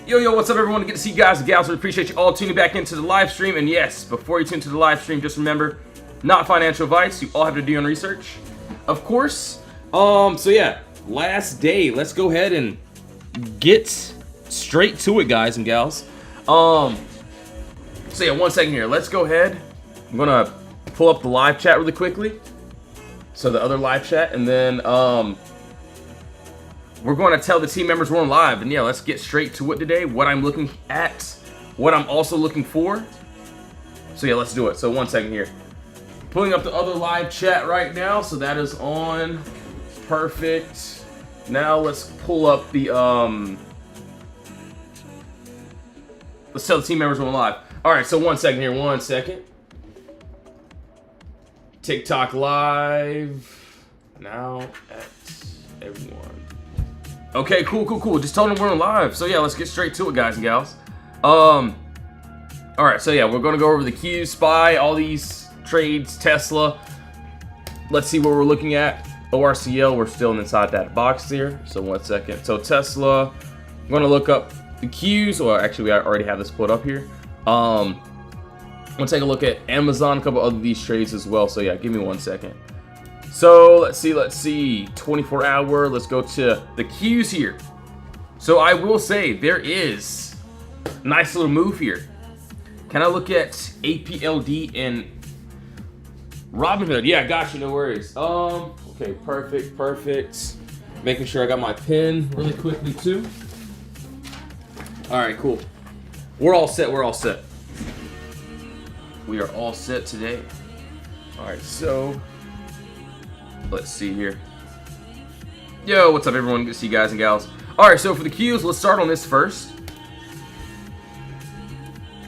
Yo, what's up everyone? Good to see you guys and gals. We appreciate you all tuning back into the live stream. And yes, before you tune to the live stream, just remember, not financial advice. You all have to do your own research, of course. So yeah, last day. Let's go ahead and get straight to it, guys and gals. So yeah, 1 second here. Let's go ahead. I'm gonna pull up the live chat really quickly. So the other live chat, and then we're going to tell the team members we're on live. And yeah, let's get straight to it today. What I'm looking at, what I'm also looking for. So yeah, let's do it. So 1 second here. Pulling up the other live chat right now. So that is on. Perfect. Now let's pull up the let's tell the team members we're on live. All right, so 1 second here. 1 second. TikTok live now at everyone. Okay, cool. Just told them we're on live. So yeah, let's get straight to it, guys and gals. All right, so yeah, we're gonna go over the Q, SPY, all these trades, Tesla. Let's see what we're looking at. ORCL, we're still inside that box here. So 1 second. So Tesla, I'm gonna look up the Qs, or actually we already have this put up here. I'm gonna take a look at Amazon, a couple of these trades as well. So yeah, give me 1 second. So let's see, 24 hour, let's go to the Qs here. So I will say there is a nice little move here. Can I look at APLD and Robinhood? Yeah, gotcha, no worries. Okay, perfect. Making sure I got my pen really quickly too. All right, cool. We're all set. We are all set today. All right, so let's see here. Yo, what's up everyone? Good to see you guys and gals. All right, so for the Qs, let's start on this first.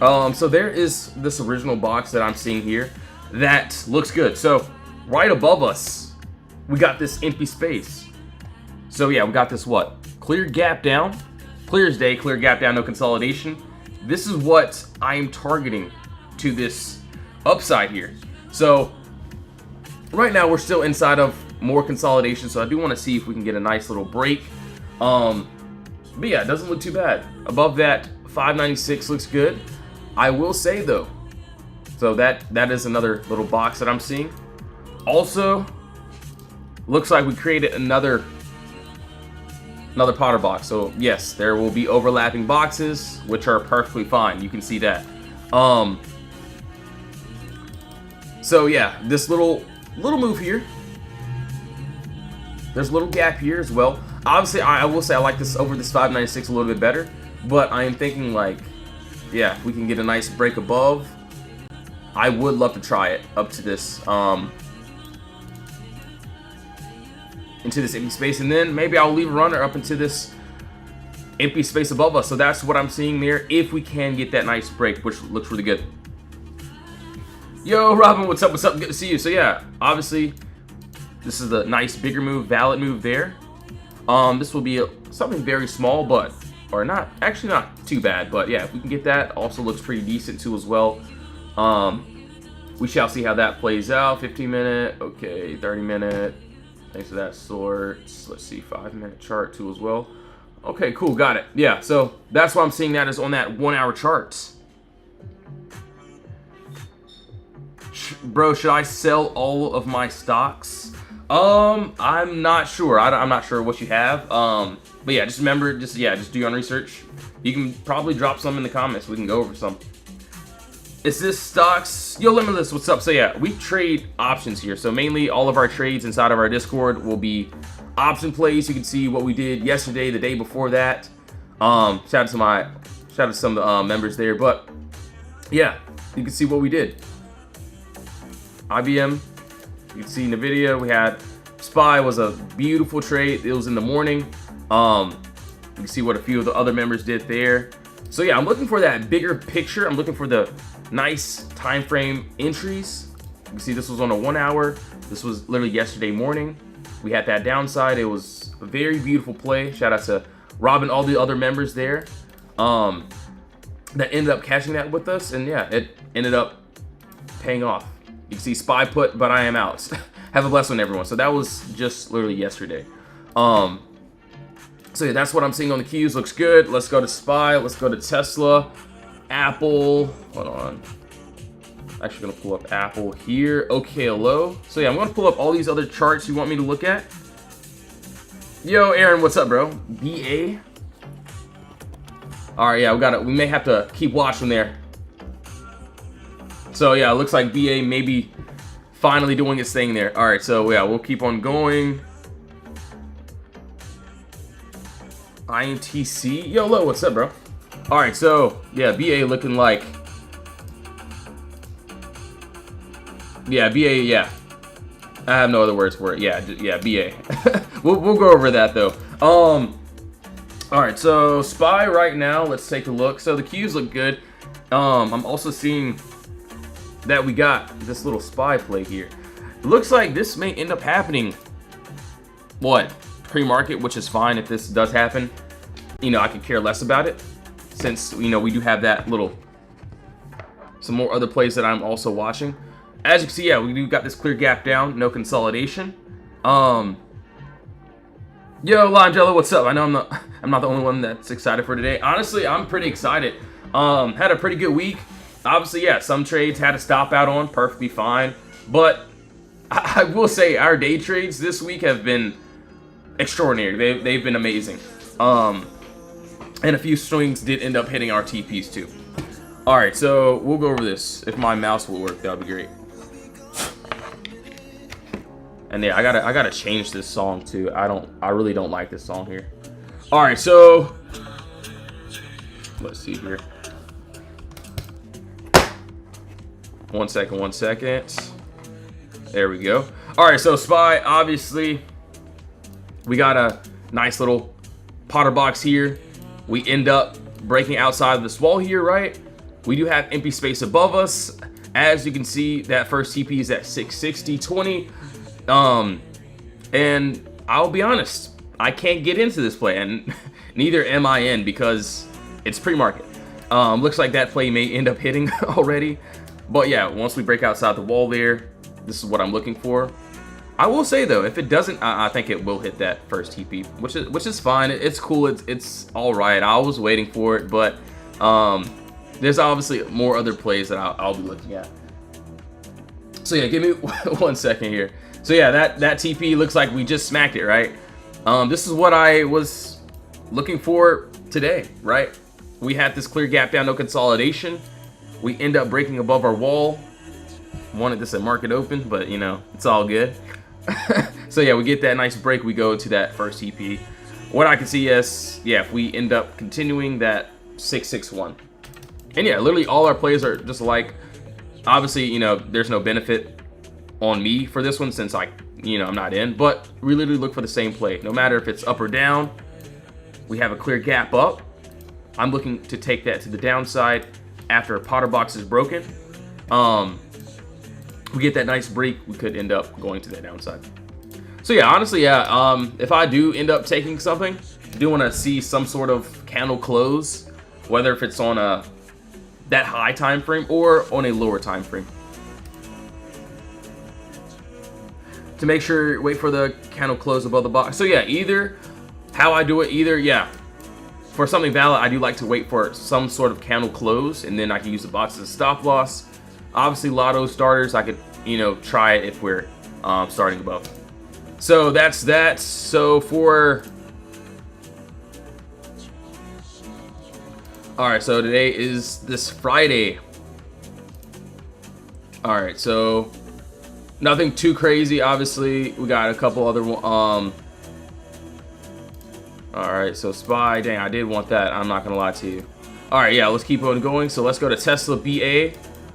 So there is this original box that I'm seeing here that looks good. So right above us, we got this empty space. So yeah, we got this what? Clear gap down, clear as day, clear gap down, no consolidation. This is what I am targeting to this upside here. So right now we're still inside of more consolidation, so I do want to see if we can get a nice little break. But yeah, it doesn't look too bad. Above that 596 looks good. I will say though, so that is another little box that I'm seeing. Also, looks like we created another Potter box. So yes, there will be overlapping boxes, which are perfectly fine. You can see that. So yeah, this little move here. There's a little gap here as well. Obviously, I will say I like this over this 596 a little bit better, but I am thinking like, yeah, if we can get a nice break above, I would love to try it up to this into this empty space, and then maybe I'll leave a runner up into this empty space above us. So that's what I'm seeing there, if we can get that nice break, which looks really good. Yo, Robin, what's up? Good to see you. So yeah, obviously this is a nice bigger move, valid move there. This will be something very small, but not too bad, but yeah, if we can get that, also looks pretty decent too as well. We shall see how that plays out. 15-minute, okay, 30-minute, things of that sort. Let's see, 5-minute chart too as well. Okay, cool, got it. Yeah, so that's why I'm seeing that is on that 1 hour chart. Bro, should I sell all of my stocks? I'm not sure. I'm not sure what you have. But yeah, just remember, just do your own research. You can probably drop some in the comments. We can go over some. Is this stocks? Yo, Limitless, what's up? So yeah, we trade options here. So mainly all of our trades inside of our Discord will be option plays. You can see what we did yesterday, the day before that. Shout out to some of the members there. But yeah, you can see what we did. IBM, you can see in the video, we had SPY was a beautiful trade. It was in the morning. You can see what a few of the other members did there. So yeah, I'm looking for that bigger picture. I'm looking for the nice time frame entries. You can see this was on a 1 hour. This was literally yesterday morning. We had that downside. It was a very beautiful play. Shout out to Robin, all the other members there that ended up catching that with us. And yeah, it ended up paying off. You can see SPY put, but I am out. Have a blessed one, everyone. So that was just literally yesterday. So So yeah, that's what I'm seeing on the cues. Looks good. Let's go to SPY. Let's go to Tesla, Apple. Hold on. Actually gonna pull up Apple here. OKLO. So yeah, I'm gonna pull up all these other charts you want me to look at. Yo, Aaron, what's up, bro? BA. All right, yeah, we may have to keep watching there. So yeah, it looks like BA may be finally doing its thing there. All right, so yeah, we'll keep on going. INTC. Yo, Lo, what's up, bro? All right, so yeah, BA looking like. Yeah, BA, yeah. I have no other words for it. Yeah, BA. we'll go over that though. All right, so SPY right now. Let's take a look. So the cues look good. I'm also seeing that we got this little SPY play here. It looks like this may end up happening. What? Pre-market, which is fine if this does happen. You know, I could care less about it since you know we do have that little some more other plays that I'm also watching. As you can see, yeah, we do got this clear gap down, no consolidation. Yo, Langelo, what's up? I know I'm not the only one that's excited for today. Honestly, I'm pretty excited. Had a pretty good week. Obviously, yeah, some trades had to stop out on, perfectly fine. But I will say our day trades this week have been extraordinary. They've been amazing. And a few swings did end up hitting our TPs too. All right, so we'll go over this. If my mouse will work, that would be great. And yeah, I gotta change this song too. I really don't like this song here. All right, so let's see here. One second. There we go. All right, so SPY, obviously, we got a nice little POTTERBOX here. We end up breaking outside of this wall here, right? We do have empty space above us. As you can see, that first TP is at 660.20. And I'll be honest, I can't get into this play, and neither am I in because it's pre-market. Looks like that play may end up hitting already. But yeah, once we break outside the wall there, this is what I'm looking for. I will say though, if it doesn't, I think it will hit that first TP, which is fine. It's cool. It's all right. I was waiting for it, but there's obviously more other plays that I'll be looking at. So yeah, give me 1 second here. So yeah, that TP looks like we just smacked it, right? This is what I was looking for today, right? We had this clear gap down, no consolidation. We end up breaking above our wall. Wanted this at market open, but you know, it's all good. So yeah, we get that nice break. We go to that first TP. What I can see is, yeah, if we end up continuing that 661. And yeah, literally all our plays are just like, obviously, you know, there's no benefit on me for this one since I'm not in, but we literally look for the same play. No matter if it's up or down, we have a clear gap up. I'm looking to take that to the downside after a POTTERBOX is broken. We get that nice break, we could end up going to the downside. So yeah, honestly, yeah, if I do end up taking something, I do want to see some sort of candle close, whether if it's on that high time frame or on a lower time frame. To make sure, wait for the candle close above the box. So yeah, either how I do it, yeah. For something valid, I do like to wait for some sort of candle close, and then I can use the box as a stop loss. Obviously, lotto starters, I could, try it if we're starting above. So that's that. So for... Alright, so today is this Friday. Alright, so nothing too crazy, obviously. We got a couple other Alright, so SPY, dang, I did want that. I'm not gonna lie to you. Alright, yeah, let's keep on going. So let's go to Tesla BA.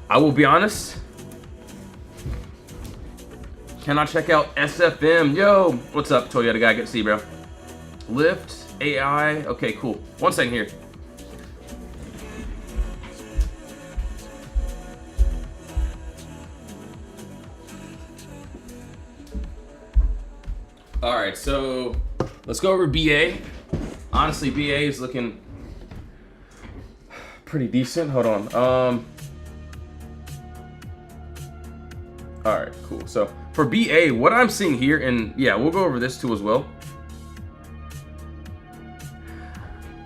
I will be honest. Can I check out SFM? Yo, what's up, Toyota guy? Good to see you, bro. Lyft, AI. Okay, cool. 1 second here. Alright, so let's go over BA. Honestly, BA is looking pretty decent. Hold on. Alright, cool. So for BA, what I'm seeing here, and yeah, we'll go over this too as well.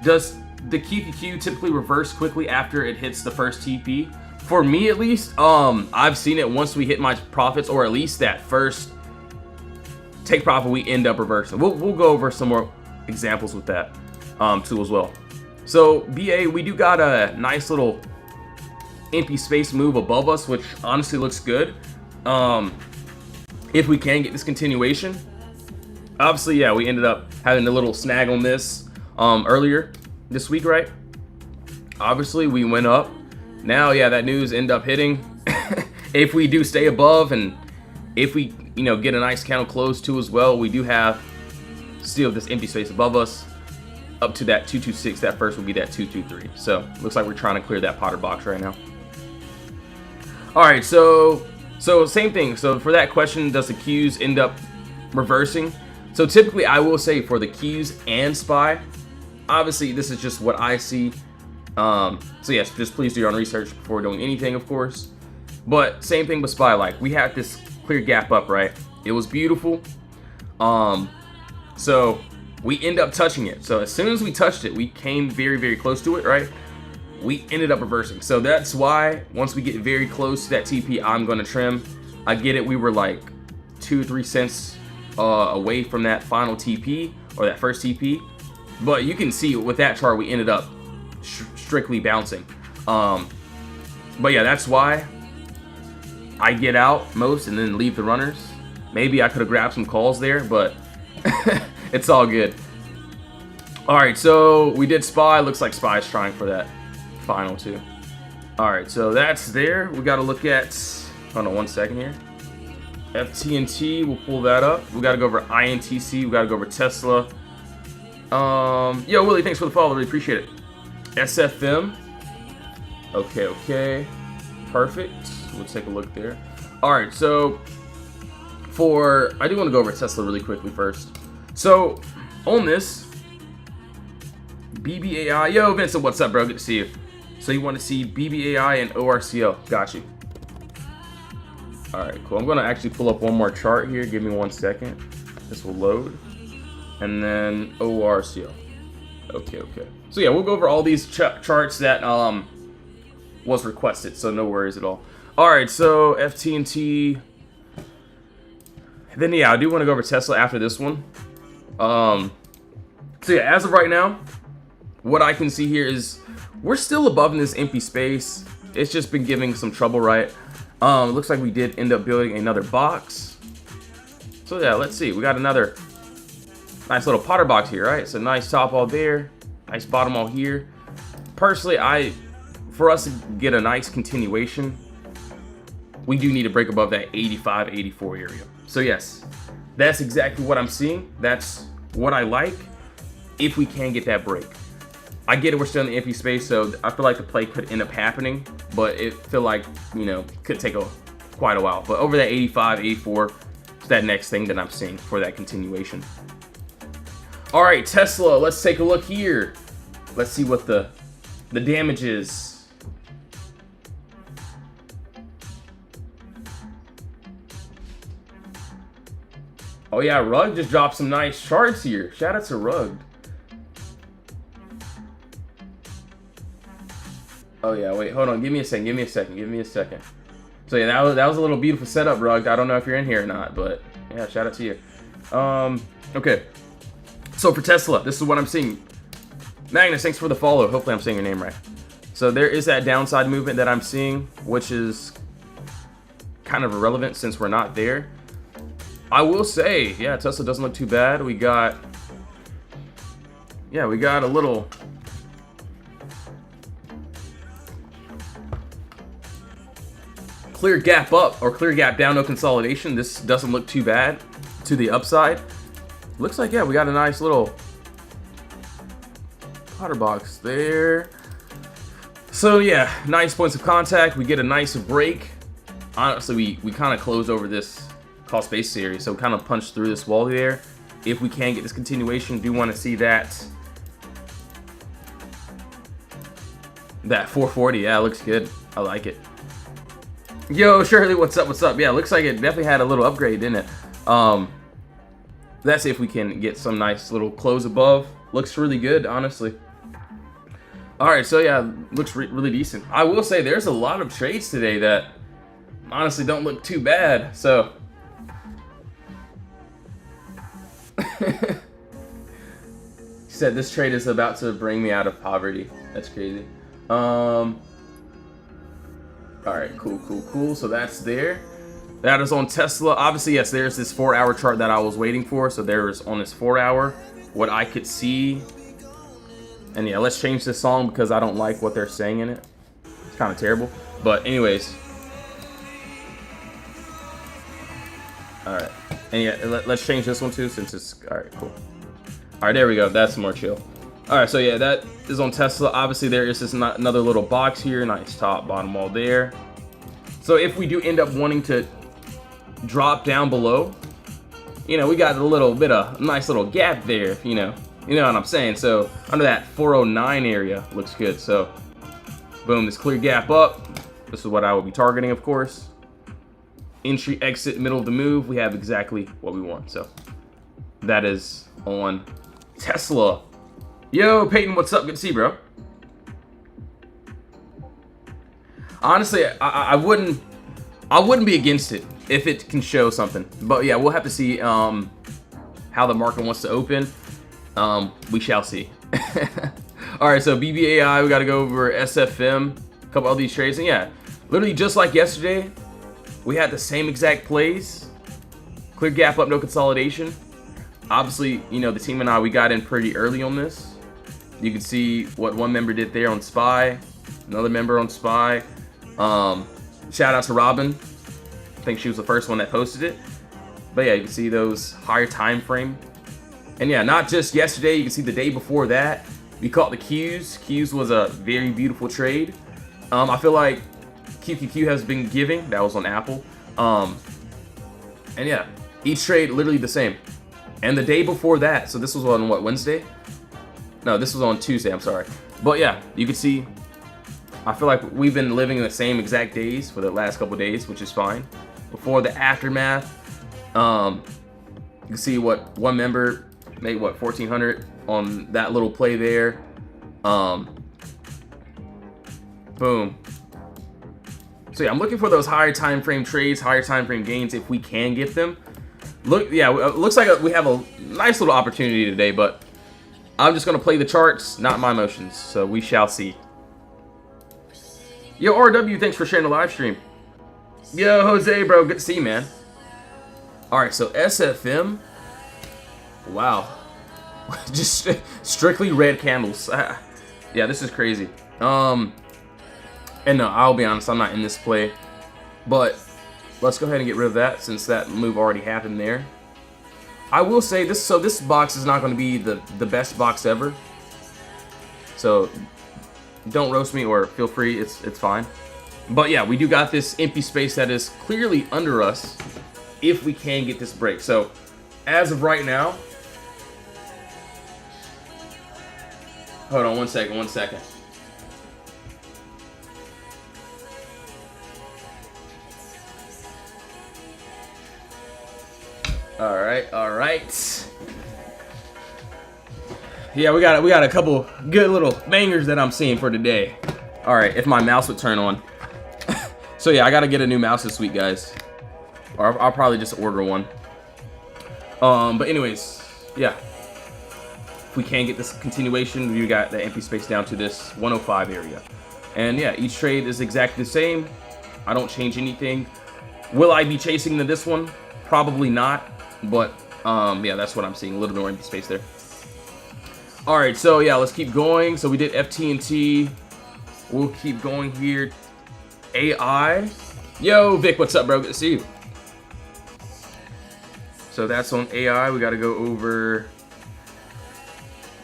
Does the QQQ typically reverse quickly after it hits the first TP? For me at least, I've seen it once we hit my profits, or at least that first take profit, we end up reversing. We'll go over some more examples with that too as well. So BA, we do got a nice little empty space move above us, which honestly looks good. If we can get this continuation. Obviously, yeah, we ended up having a little snag on this earlier this week, right? Obviously, we went up. Now, yeah, that news end up hitting. If we do stay above, and if we, you know, get a nice candle close too as well, we do have still this empty space above us up to that 226. That first would be that 223. So looks like we're trying to clear that Potter box right now. All right, so same thing. So for that question, does the Qs end up reversing? So typically, I will say for the Qs and SPY, obviously this is just what I see. So yes, just please do your own research before doing anything, of course. But same thing with SPY. Like, we had this clear gap up, right? It was beautiful. So we end up touching it. So as soon as we touched it, we came very, very close to it, right? We ended up reversing. So that's why once we get very close to that TP, I'm going to trim. I get it. We were like 2-3 cents away from that final TP, or that first TP. But you can see with that chart, we ended up strictly bouncing. But yeah, that's why I get out most and then leave the runners. Maybe I could have grabbed some calls there, but it's all good. All right, so we did SPY. Looks like SPY is trying for that final too. All right, so that's there. We got to look at, hold on one second here. FTNT, we'll pull that up. We got to go over INTC. We got to go over Tesla. Yo, Willie, thanks for the follow. Really appreciate it. SFM. Okay. Perfect. We'll take a look there. All right, so I do want to go over Tesla really quickly first. So on this, BBAI. Yo, Vincent, what's up, bro? Good to see you. So you want to see BBAI and ORCL. Got you. All right, cool. I'm going to actually pull up one more chart here. Give me 1 second. This will load. And then ORCL. Okay. So yeah, we'll go over all these charts that was requested, so no worries at all. All right, so FTNT. Then yeah, I do want to go over Tesla after this one. So yeah, as of right now, what I can see here is we're still above in this empty space. It's just been giving some trouble, right? Looks like we did end up building another box. So yeah, let's see. We got another nice little Potter box here, right? So nice top all there, nice bottom all here. Personally, for us to get a nice continuation, we do need to break above that 85, 84 area. So yes, that's exactly what I'm seeing. That's what I like if we can get that break. I get it, we're still in the empty space, so I feel like the play could end up happening, but it feel like, you know, could take quite a while. But over that 85, 84, it's that next thing that I'm seeing for that continuation. All right, Tesla, let's take a look here. Let's see what the damage is. Oh yeah, Rug just dropped some nice charts here. Shout out to Rug. Oh yeah, wait, hold on. Give me a second. So yeah, that was a little beautiful setup, Rug. I don't know if you're in here or not, but yeah, shout out to you. Okay. So for Tesla, this is what I'm seeing. Magnus, thanks for the follow. Hopefully I'm saying your name right. So there is that downside movement that I'm seeing, which is kind of irrelevant since we're not there. I will say, yeah, Tesla doesn't look too bad. We got a little clear gap up or clear gap down, no consolidation. This doesn't look too bad to the upside. Looks like, yeah, we got a nice little Potter box there. So yeah, nice points of contact. We get a nice break. Honestly, we kind of closed over this cost base series, so kind of punched through this wall there. If we can get this continuation, do want to see that 440. Yeah, looks good. I like it. Yo, Shirley, what's up? Yeah, looks like it definitely had a little upgrade, didn't it? Let's see if we can get some nice little close above. Looks really good, honestly. All right, so yeah, looks really decent. I will say there's a lot of trades today that honestly don't look too bad. So said this trade is about to bring me out of poverty. That's crazy. All right, cool. So that's there. That is on Tesla. Obviously, yes, there's this 4-hour chart that I was waiting for. So there's on this 4-hour what I could see. And yeah, let's change this song because I don't like what they're saying in it. It's kind of terrible. But anyways. All right. And yeah, let's change this one too since it's, all right, cool. All right, there we go. That's more chill. All right, so yeah, that is on Tesla. Obviously, there is this another little box here. Nice top, bottom all there. So if we do end up wanting to drop down below, you know, we got a little bit of nice little gap there, you know what I'm saying. So under that 409 area looks good. So boom, this clear gap up. This is what I will be targeting, of course. Entry, exit, middle of the move. We have exactly what we want. So that is on Tesla. Yo, Peyton, what's up? Good to see you, bro. Honestly, I wouldn't be against it if it can show something. But yeah, we'll have to see how the market wants to open. We shall see. All right, so BBAI, we got to go over SFM, a couple of these trades. And yeah, literally just like yesterday, we had the same exact plays. Clear gap up, no consolidation. Obviously, you know, the team and I, we got in pretty early on this. You can see what one member did there on SPY, another member on SPY. Shout out to Robin. I think she was the first one that posted it. But yeah, you can see those higher time frame. And yeah, not just yesterday, you can see the day before that, we caught the Qs. Qs was a very beautiful trade. I feel like QQQ has been giving. That was on Apple. And yeah, each trade literally the same. And the day before that, so this was on what, Wednesday? No, this was on Tuesday, I'm sorry. But yeah, you can see, I feel like we've been living in the same exact days for the last couple days, which is fine. Before the aftermath, you can see what one member made, what, 1,400 on that little play there. Boom. So yeah, I'm looking for those higher time frame trades, higher time frame gains if we can get them. Look, yeah, it looks like we have a nice little opportunity today, but I'm just gonna play the charts, not my emotions. So we shall see. Yo, RW, thanks for sharing the live stream. Yo, Jose, bro, good to see you, man. All right, so SFM. Wow, just strictly red candles. Yeah, this is crazy. And no, I'll be honest, I'm not in this play, but let's go ahead and get rid of that since that move already happened there. I will say this, so this box is not going to be the best box ever. So don't roast me or feel free, it's fine. But yeah, we do got this empty space that is clearly under us if we can get this break. So as of right now, hold on one second. All right. Yeah, we got a couple good little bangers that I'm seeing for today. All right, if my mouse would turn on. So yeah, I gotta get a new mouse this week, guys. Or I'll probably just order one. But anyways, yeah. If we can get this continuation, we got the empty space down to this 105 area. And yeah, each trade is exactly the same. I don't change anything. Will I be chasing this one? Probably not. But yeah, that's what I'm seeing. A little bit more empty space there. All right, so yeah, let's keep going. So we did FT&T. We'll keep going here. AI. Yo, Vic, what's up, bro? Good to see you. So that's on AI. We got to go over,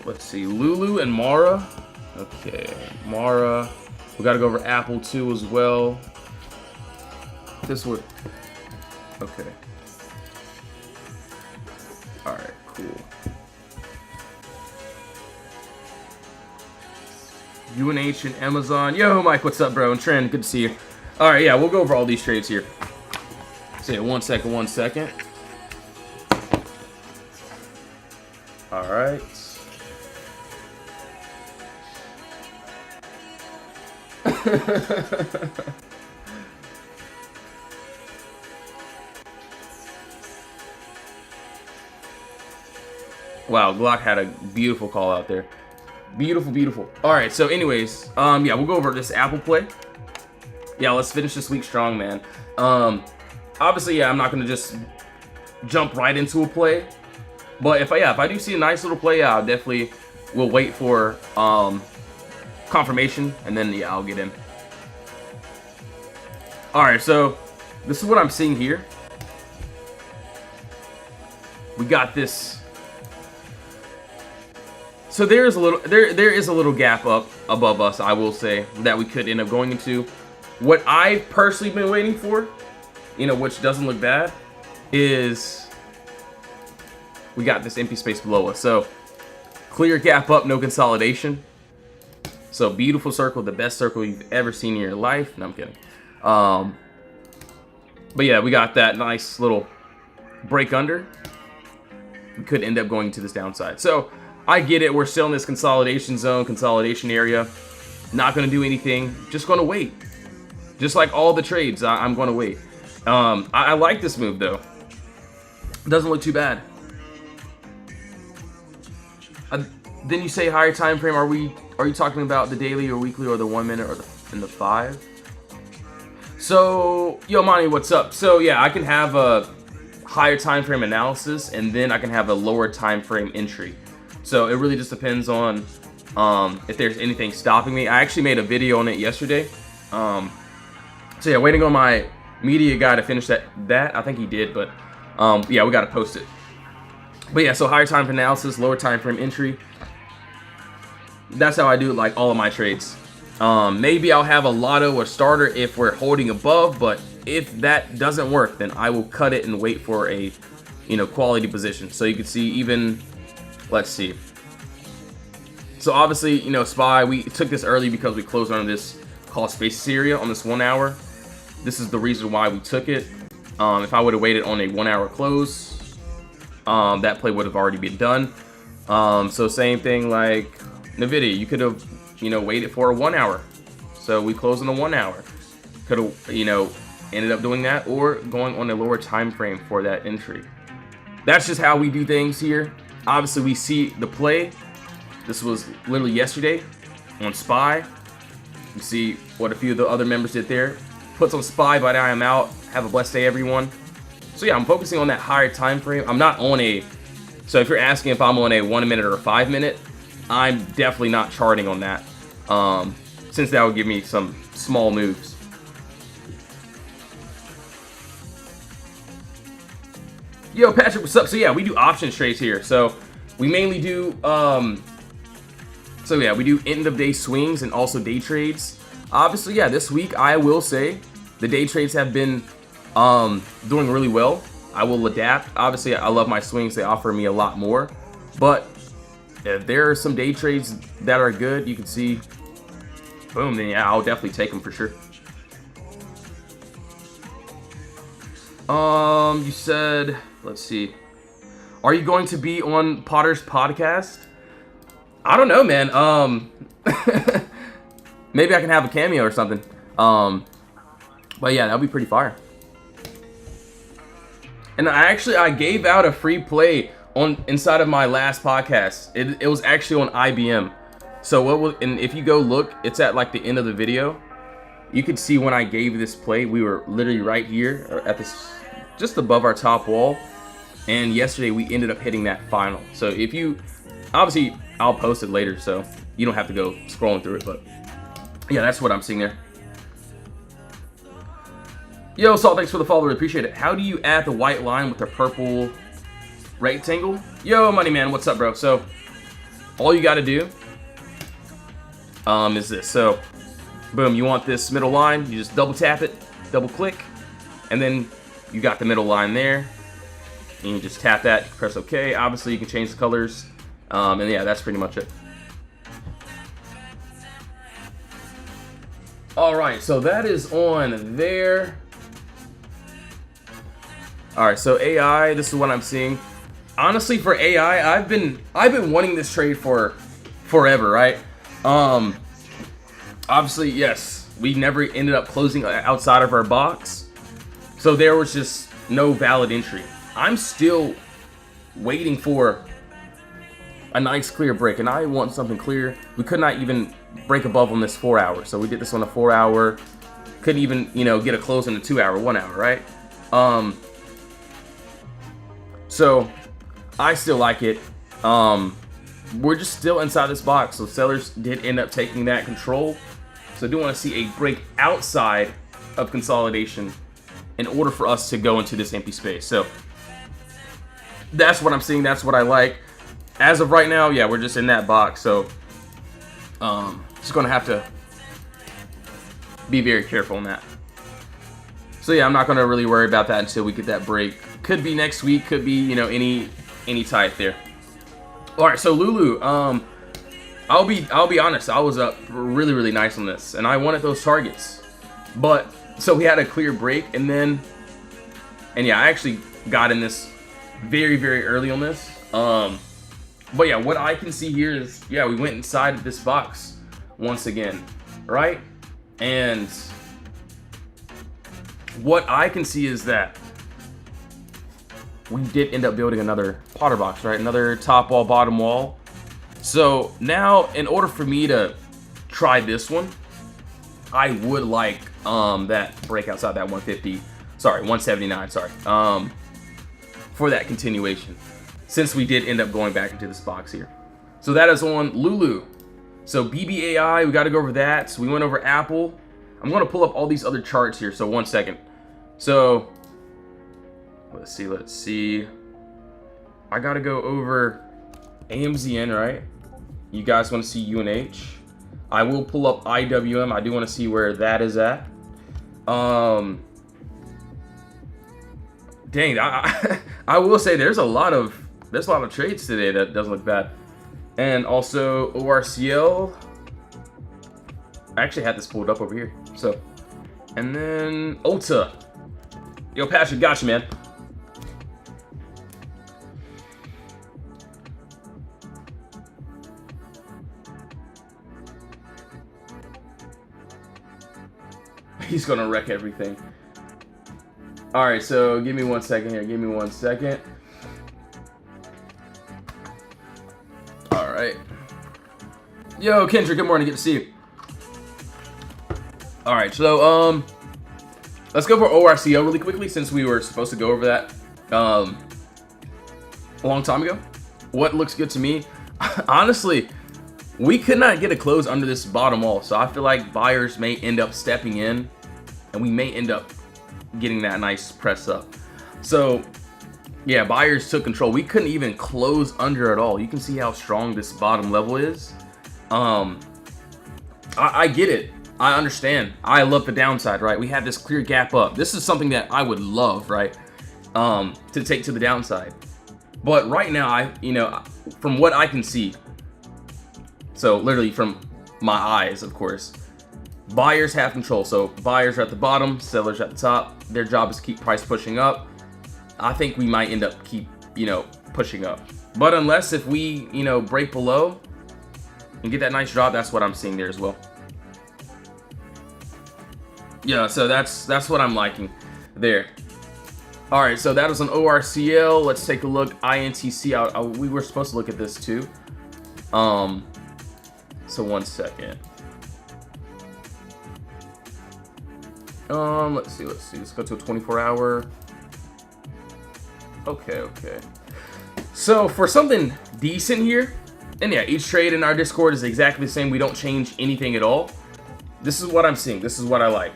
let's see, Lulu and Mara. Okay, Mara. We got to go over Apple too as well. This would, okay. All right, cool. UNH and Amazon. Yo, Mike, what's up, bro? And Trent, good to see you. All right, yeah, we'll go over all these trades here. Say one second. All right. Wow, Glock had a beautiful call out there. Beautiful, beautiful. All right, so anyways, yeah, we'll go over this Apple play. Yeah, let's finish this week strong, man. Obviously, yeah, I'm not gonna just jump right into a play, but if I do see a nice little play, yeah, I definitely will wait for confirmation, and then yeah, I'll get in. All right, so this is what I'm seeing here. We got this. So there is a little gap up above us, I will say, that we could end up going into. What I've personally been waiting for, you know, which doesn't look bad, is we got this empty space below us. So clear gap up, no consolidation. So beautiful circle, the best circle you've ever seen in your life. No, I'm kidding. But yeah, we got that nice little break under. We could end up going to this downside. So I get it. We're still in this consolidation zone, consolidation area. Not going to do anything. Just going to wait. Just like all the trades, I'm going to wait. I like this move, though. Doesn't look too bad. Then you say higher time frame. Are you talking about the daily or weekly or the 1 minute or in the 5? So, yo, Monty, what's up? So, yeah, I can have a higher time frame analysis, and then I can have a lower time frame entry. So it really just depends on if there's anything stopping me. I actually made a video on it yesterday. So yeah, waiting on my media guy to finish that. I think he did, but yeah, we got to post it. But yeah, so higher time frame analysis, lower time frame entry. That's how I do like all of my trades. Maybe I'll have a lotto or starter if we're holding above, but if that doesn't work, then I will cut it and wait for a, you know, quality position. So you can see even, let's see. So obviously, you know, SPY, we took this early because we closed on this call spaces area on this 1 hour. This is the reason why we took it. If I would have waited on a 1 hour close, that play would have already been done. So same thing like Nvidia, you could have, you know, waited for a 1 hour. So we closed on a 1 hour. Could have, you know, ended up doing that or going on a lower time frame for that entry. That's just how we do things here. Obviously, we see the play. This was literally yesterday on SPY. You see what a few of the other members did there. Puts on SPY, but I am out. Have a blessed day, everyone. So yeah, I'm focusing on that higher time frame. I'm not on a. So if you're asking if I'm on a 1 minute or a 5 minute, I'm definitely not charting on that. Since that would give me some small moves. Yo, Patrick, what's up? So yeah, we do options trades here. So we mainly do, so yeah, we do end of day swings and also day trades. Obviously, yeah, this week I will say the day trades have been doing really well. I will adapt. Obviously, I love my swings. They offer me a lot more. But if there are some day trades that are good, you can see, boom, then yeah, I'll definitely take them for sure. You said, let's see. Are you going to be on Potter's podcast? I don't know, man. Maybe I can have a cameo or something. But yeah, that'll be pretty fire. And I gave out a free play on inside of my last podcast. It was actually on IBM. So what was, and if you go look, it's at like the end of the video. You could see when I gave this play, we were literally right here or at this, just above our top wall. And yesterday we ended up hitting that final. So if you, obviously I'll post it later, so you don't have to go scrolling through it. But yeah, that's what I'm seeing there. Yo, Salt, thanks for the follow. Really appreciate it. How do you add the white line with the purple rectangle? Yo, Money Man, what's up, bro? So all you got to do is this. So boom, you want this middle line, you just double tap it, double click, and then you got the middle line there. And you just tap that, press OK. Obviously, you can change the colors. And yeah, that's pretty much it. All right, so that is on there. All right, so AI, this is what I'm seeing. Honestly, for AI, I've been wanting this trade for forever, right? Obviously, yes, We never ended up closing outside of our box. So there was just no valid entry. I'm still waiting for a nice clear break, and I want something clear. We could not even break above on this 4 hour. So we did this on a 4 hour. Couldn't even, get a close on the 2 hour, 1 hour, right? So I still like it. We're just still inside this box. So sellers did end up taking that control. So I do want to see a break outside of consolidation in order for us to go into this empty space. So that's what I'm seeing. That's what I like. As of right now, yeah, we're just in that box. So just going to have to be very careful on that. So yeah, I'm not going to really worry about that until we get that break. Could be next week. Could be, any type there. All right, so Lulu, I'll be honest. I was up really nice on this, and I wanted those targets. But so we had a clear break, and yeah, I actually got in this very early on this. But yeah, what I can see here is, yeah, we went inside of this box once again, right? And what I can see is that we did end up building another potter box, right? Another top wall, bottom wall. So now, in order for me to try this one, I would like that break outside that 179, for that continuation, since we did end up going back into this box here. So that is on Lulu. So BBAI, we got to go over that. So we went over Apple. I'm going to pull up all these other charts here. So 1 second. So let's see. I got to go over AMZN, right? You guys want to see UNH? I will pull up IWM. I do want to see where that is at. Dang, I will say there's a lot of trades today that doesn't look bad. And also ORCL. I actually had this pulled up over here. So, and then OTA. Yo, Patrick, gotcha, man. He's gonna wreck everything. All right, so give me 1 second here. Give me 1 second. All right. Yo, Kendra, good morning. Good to see you. All right, so let's go over ORCO really quickly, since we were supposed to go over that a long time ago. What looks good to me? Honestly, we could not get a close under this bottom wall, so I feel like buyers may end up stepping in, and we may end up getting that nice press up. So yeah, buyers took control. We couldn't even close under at all. You can see how strong this bottom level is. I get it. I understand. I love the downside, right? We have this clear gap up. This is something that I would love, right? To take to the downside. But right now, from what I can see, so literally from my eyes, of course, buyers have control. So buyers are at the bottom, sellers are at the top. Their job is to keep price pushing up. I think we might end up keep, pushing up. But unless if we, break below and get that nice drop, that's what I'm seeing there as well. Yeah, so that's what I'm liking there. All right, so that was an ORCL. Let's take a look. INTC. We were supposed to look at this too. So 1 second. Let's see. Let's go to a 24-hour. Okay. So for something decent here, and yeah, each trade in our Discord is exactly the same. We don't change anything at all. This is what I'm seeing. This is what I like.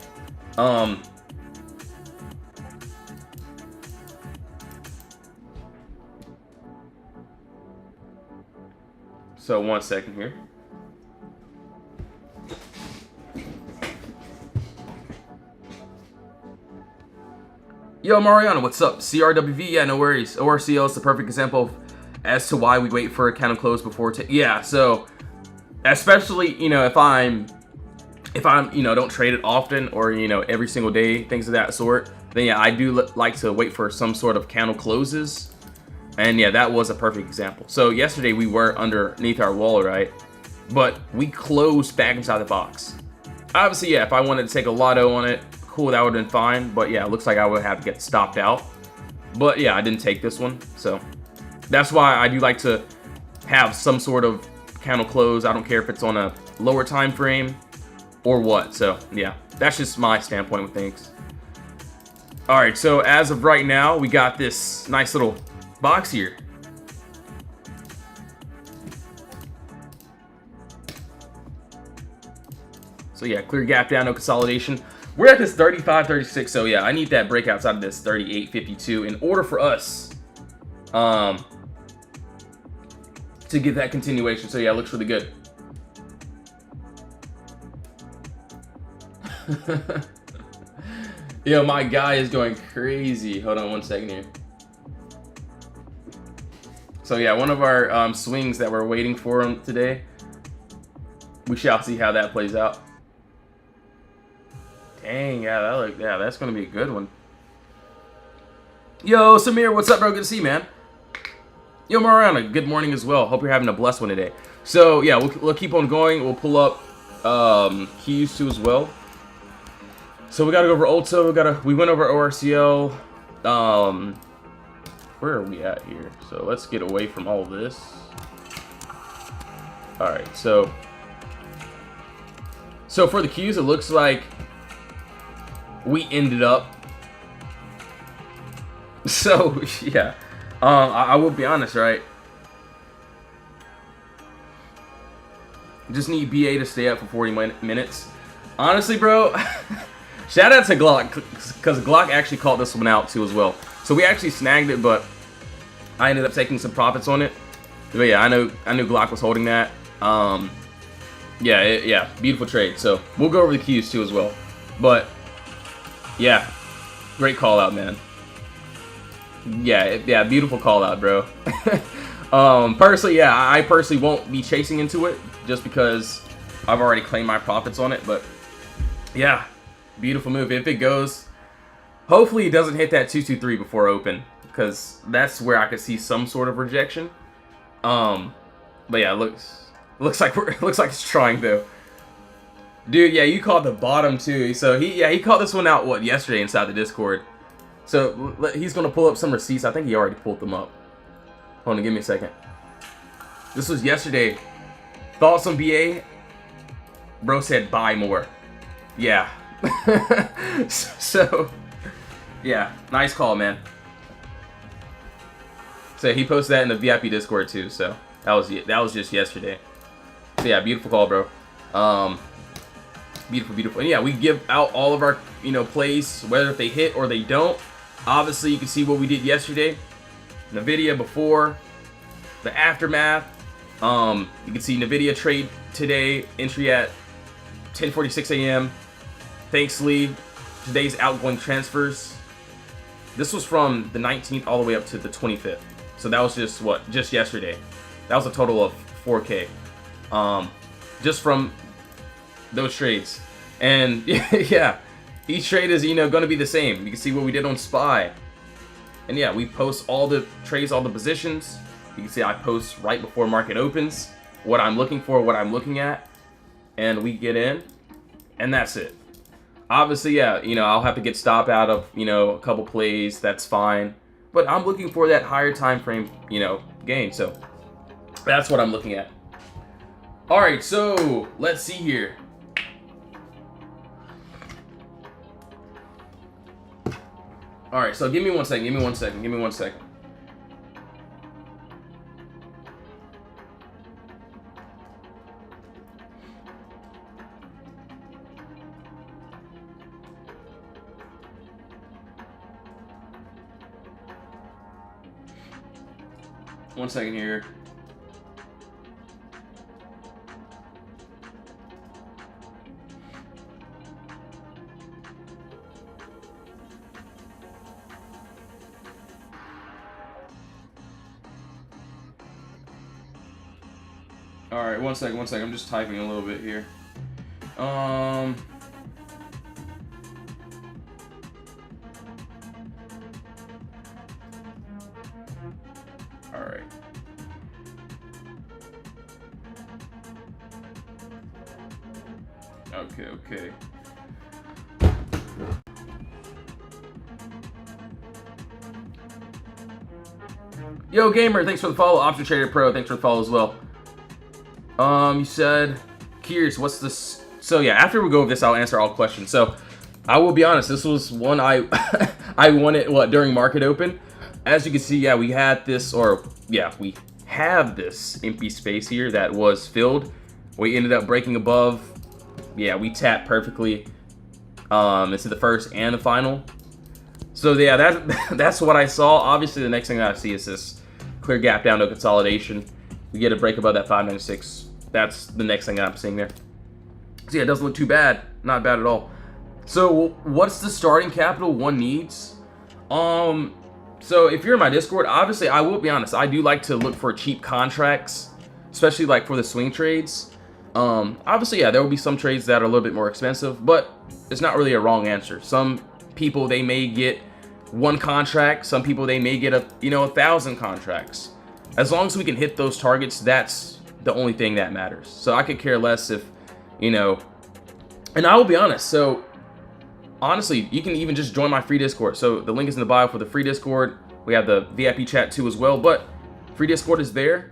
So 1 second here. Yo, Mariano, what's up? CRWV, yeah, no worries. ORCL is the perfect example of as to why we wait for a candle close before yeah, so especially, if I'm don't trade it often, or every single day, things of that sort, then yeah, I do like to wait for some sort of candle closes. And yeah, that was a perfect example. So yesterday we were underneath our wall, right? But we closed back inside the box. Obviously, yeah, if I wanted to take a lotto on it, cool, that would have been fine. But yeah, it looks like I would have to get stopped out. But yeah, I didn't take this one. So that's why I do like to have some sort of candle close. I don't care if it's on a lower time frame or what. So yeah, that's just my standpoint with things. All right, so as of right now, we got this nice little box here. So yeah, clear gap down, no consolidation. We're at this 35, 36. So yeah, I need that break outside of this 38, 52 in order for us to get that continuation. So yeah, it looks really good. Yo, my guy is going crazy. Hold on one second here. So yeah, one of our swings that we're waiting for him today. We shall see how that plays out. Dang, yeah, that's gonna be a good one. Yo, Samir, what's up, bro? Good to see you, man. Yo, Mariana, good morning as well. Hope you're having a blessed one today. So yeah, we'll keep on going. We'll pull up keys too as well. So we gotta go over Ulta. We went over ORCL. Where are we at here? So let's get away from all of this. All right, so for the Qs, it looks like we ended up. So yeah, I will be honest, right? Just need BA to stay up for 40 minutes. Honestly, bro, shout out to Glock, because Glock actually called this one out too as well. So we actually snagged it, but I ended up taking some profits on it. But yeah, I knew Glock was holding that. Yeah, beautiful trade. So we'll go over the Qs too as well. But yeah, great call out, man. Yeah, beautiful call out, bro. Personally, yeah, I personally won't be chasing into it just because I've already claimed my profits on it. But yeah, beautiful move. If it goes, hopefully it doesn't hit that 223 before open, because that's where I could see some sort of rejection. But yeah, looks like it's trying though. Dude, yeah, you called the bottom too. So he called this one out yesterday inside the Discord. So he's gonna pull up some receipts. I think he already pulled them up. Hold on, give me a second. This was yesterday. Thoughts on BA? Bro said buy more. Yeah. So yeah, nice call, man. So he posted that in the VIP Discord too. So that was just yesterday. So yeah, beautiful call, bro. Beautiful. And yeah, we give out all of our plays, whether if they hit or they don't. Obviously, you can see what we did yesterday, NVIDIA before, the aftermath. You can see NVIDIA trade today, entry at 10:46 a.m. Thanks, Lee. Today's outgoing transfers. This was from the 19th all the way up to the 25th. So that was just yesterday. That was a total of 4K. Just from those trades. And yeah, each trade is going to be the same. You can see what we did on SPY. And yeah, we post all the trades, all the positions. You can see I post right before market opens what I'm looking for, what I'm looking at, and we get in, and that's it. Obviously, yeah, I'll have to get stop out of a couple plays. That's fine, but I'm looking for that higher time frame gain. So that's what I'm looking at. All right, so let's see here. All right, so give me one second. One second here. All right, one second. I'm just typing a little bit here. All right. Okay. Yo, Gamer, thanks for the follow. Option Trader Pro, thanks for the follow as well. You said, curious, what's this? So yeah, after we go over this, I'll answer all questions. So I will be honest, this was one I I won it during market open. As you can see, yeah, we had this, or yeah, we have this empty space here that was filled. We ended up breaking above. Yeah, we tapped perfectly into the first and the final. So yeah, that's what I saw. Obviously, the next thing that I see is this clear gap down to consolidation. We get a break above that 596. That's the next thing that I'm seeing there. So yeah, it doesn't look too bad. Not bad at all. So what's the starting capital one needs? So if you're in my Discord, obviously I will be honest, I do like to look for cheap contracts, especially like for the swing trades. Obviously, yeah, there will be some trades that are a little bit more expensive, but it's not really a wrong answer. Some people, they may get one contract. Some people, they may get 1,000 contracts. As long as we can hit those targets, that's the only thing that matters. So I could care less if, and I will be honest. So honestly, you can even just join my free Discord. So the link is in the bio for the free Discord. We have the VIP chat too as well, but free Discord is there.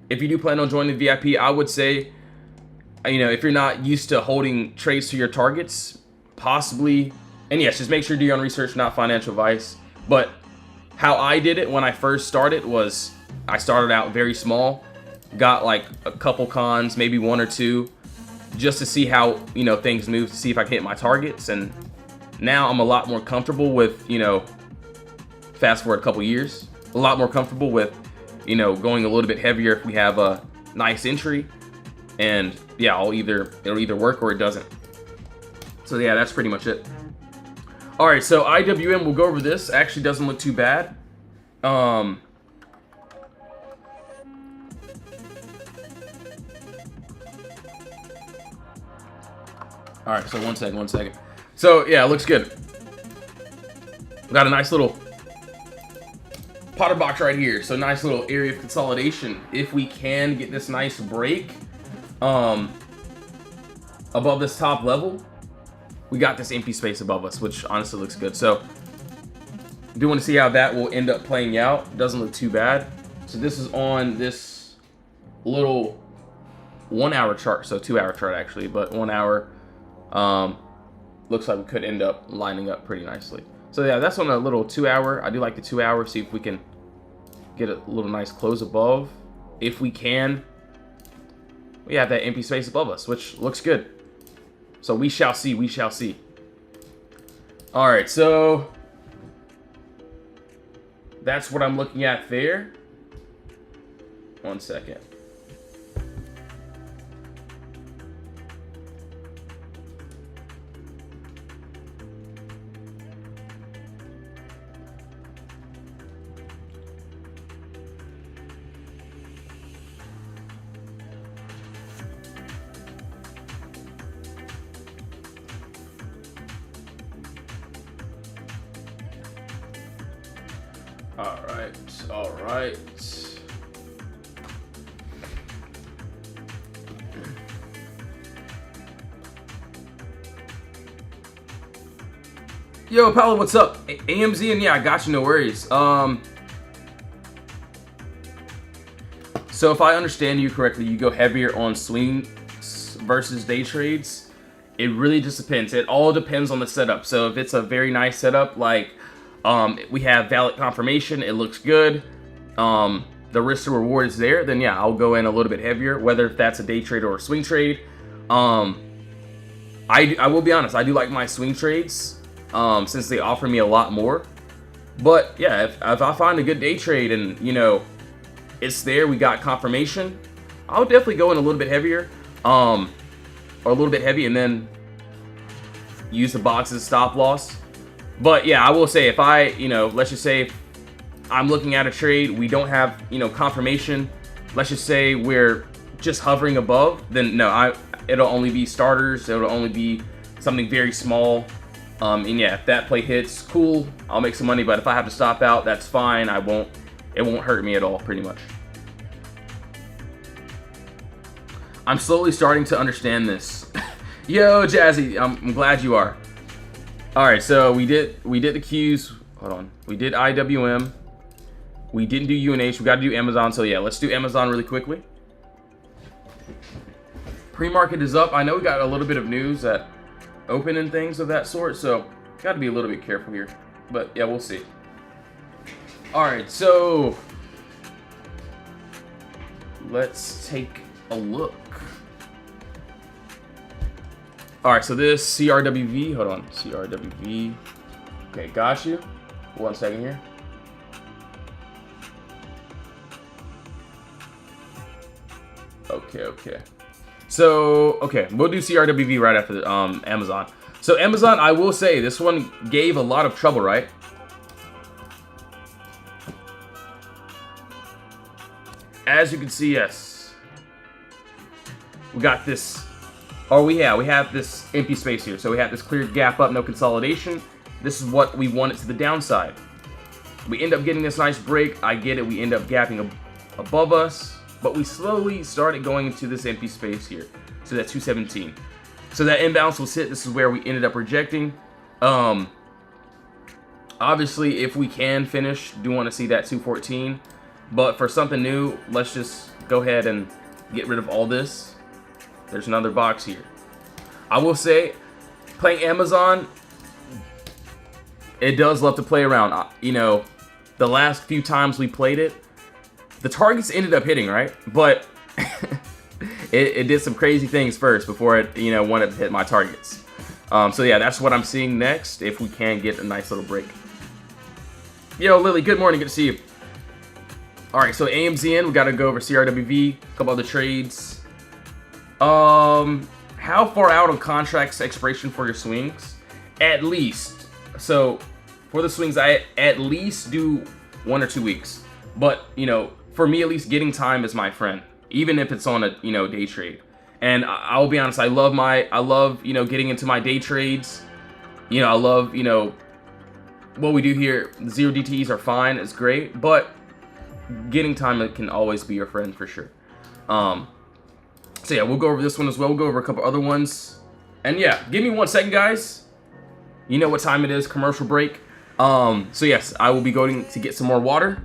If you do plan on joining the VIP, I would say, if you're not used to holding trades to your targets, possibly, and yes, just make sure you do your own research, not financial advice. But how I did it when I first started was I started out very small, got like a couple cons, maybe one or two, just to see how, things move, to see if I can hit my targets. And now I'm a lot more comfortable with, fast forward a couple years, a lot more comfortable with, going a little bit heavier if we have a nice entry. And yeah, it'll either work or it doesn't. So yeah, that's pretty much it. All right, so IWM, we'll go over this. Actually doesn't look too bad. All right, so one second. So yeah, it looks good. Got a nice little POTTERBOX right here. So nice little area of consolidation. If we can get this nice break above this top level, we got this empty space above us, which honestly looks good. So do want to see how that will end up playing out. Doesn't look too bad. So this is on this little 1 hour chart, so 2 hour chart actually, but 1 hour. Looks like we could end up lining up pretty nicely. So yeah, that's on a little 2 hour. I do like the 2 hour. See if we can get a little nice close above. If we can, we have that empty space above us, which looks good. So we shall see. All right, so that's what I'm looking at there. 1 second. All right. Yo, Paolo, what's up? AMZ, and yeah, I got you, no worries. So if I understand you correctly, you go heavier on swing versus day trades. It really just depends. It all depends on the setup. So if it's a very nice setup, like we have valid confirmation, it looks good, the risk to reward is there, then yeah, I'll go in a little bit heavier, whether if that's a day trade or a swing trade. I will be honest, I do like my swing trades since they offer me a lot more. But yeah, if I find a good day trade and it's there, we got confirmation, I'll definitely go in a little bit heavier, or a little bit heavy, and then use the box as stop loss. But yeah, I will say, if I, let's just say I'm looking at a trade, we don't have, confirmation, let's just say we're just hovering above, then no, it'll only be starters, it'll only be something very small. And yeah, if that play hits, cool, I'll make some money, but if I have to stop out, that's fine, it won't hurt me at all, pretty much. I'm slowly starting to understand this. Yo, Jazzy, I'm glad you are. All right, so we did the Qs. Hold on. We did IWM. We didn't do UNH. We got to do Amazon. So yeah, let's do Amazon really quickly. Pre-market is up. I know we got a little bit of news at open and things of that sort, so got to be a little bit careful here. But yeah, we'll see. All right, so let's take a look. All right, so this CRWV, hold on, CRWV. Okay, got you. 1 second here. Okay. So, okay, we'll do CRWV right after the, Amazon. So Amazon, I will say, this one gave a lot of trouble, right? As you can see, yes. We got this, we have this empty space here. So we have this clear gap up, no consolidation. This is what we wanted to the downside. We end up getting this nice break. I get it, we end up gapping above us. But we slowly started going into this empty space here. So that's 217. So that imbalance was hit. This is where we ended up rejecting. Obviously, if we can finish, do want to see that 214. But for something new, let's just go ahead and get rid of all this. There's another box here. I will say, playing Amazon, it does love to play around. You know, the last few times we played it, the targets ended up hitting, right? But it did some crazy things first before it, you know, wanted to hit my targets. So yeah, that's what I'm seeing next if we can get a nice little break. Yo, Lily, good morning. Good to see you. All right, so AMZN, we got to go over CRWV, a couple other trades. How far out on contracts expiration for your swings? At least. So for the swings, I at least do 1 or 2 weeks. But, you know, for me, at least, getting time is my friend, even if it's on a, you know, day trade. And I'll be honest, I love, you know, getting into my day trades. You know, I love, you know, what we do here. The 0 DTEs are fine, it's great, but getting time can always be your friend for sure. So yeah, we'll go over this one as well. We'll go over a couple other ones. And yeah, give me 1 second, guys. You know what time it is, commercial break. So yes, I will be going to get some more water.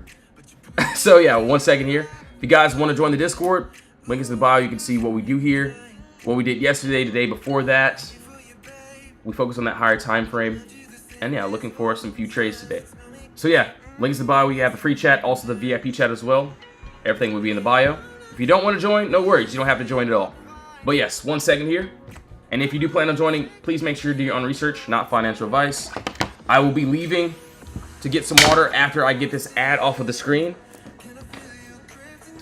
So yeah, 1 second here. If you guys want to join the Discord, link is in the bio. You can see what we do here, what we did yesterday, the day before that. We focus on that higher time frame. And yeah, looking for some few trades today. So yeah, link is in the bio. We have the free chat, also the VIP chat as well. Everything will be in the bio. If you don't want to join, no worries. You don't have to join at all. But yes, 1 second here. And if you do plan on joining, please make sure to do your own research, not financial advice. I will be leaving to get some water after I get this ad off of the screen.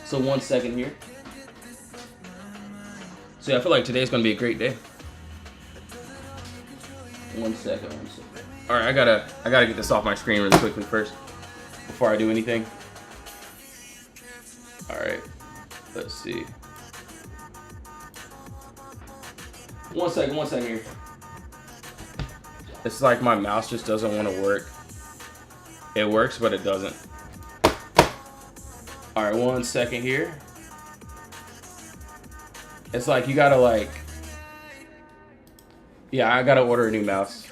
So 1 second here. So yeah, I feel like today's gonna be a great day. 1 second. All right, I gotta get this off my screen really quickly first before I do anything. All right, let's see. 1 second here. It's like my mouse just doesn't want to work. It works, but it doesn't. All right, 1 second here. It's like you gotta like, yeah, I gotta order a new mouse.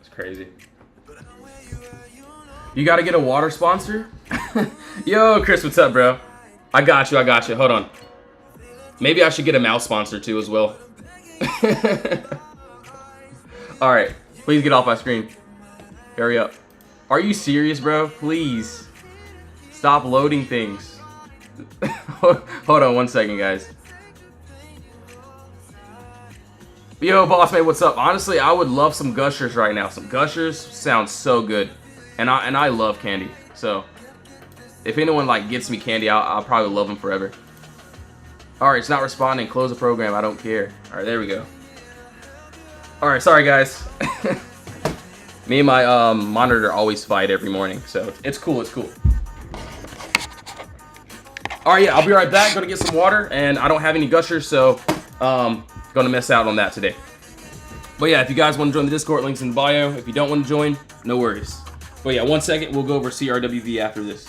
It's crazy. You gotta get a water sponsor? Yo, Chris, what's up, bro? I got you. Hold on. Maybe I should get a mouse sponsor too as well. All right, please get off my screen. Hurry up. Are you serious, bro? Please stop loading things. Hold on 1 second, guys. Yo, boss man, what's up? Honestly, I would love some gushers right now. Some gushers sounds so good, and I love candy. So if anyone like gets me candy, I'll probably love them forever. All right, it's not responding. Close the program. I don't care. All right, there we go. All right, sorry guys. Me and my monitor always fight every morning, so it's cool. It's cool. All right, yeah, I'll be right back. Gonna get some water, and I don't have any gushers, so gonna miss out on that today. But yeah, if you guys want to join the Discord, links in the bio. If you don't want to join, no worries. But yeah, 1 second. We'll go over CRWV after this.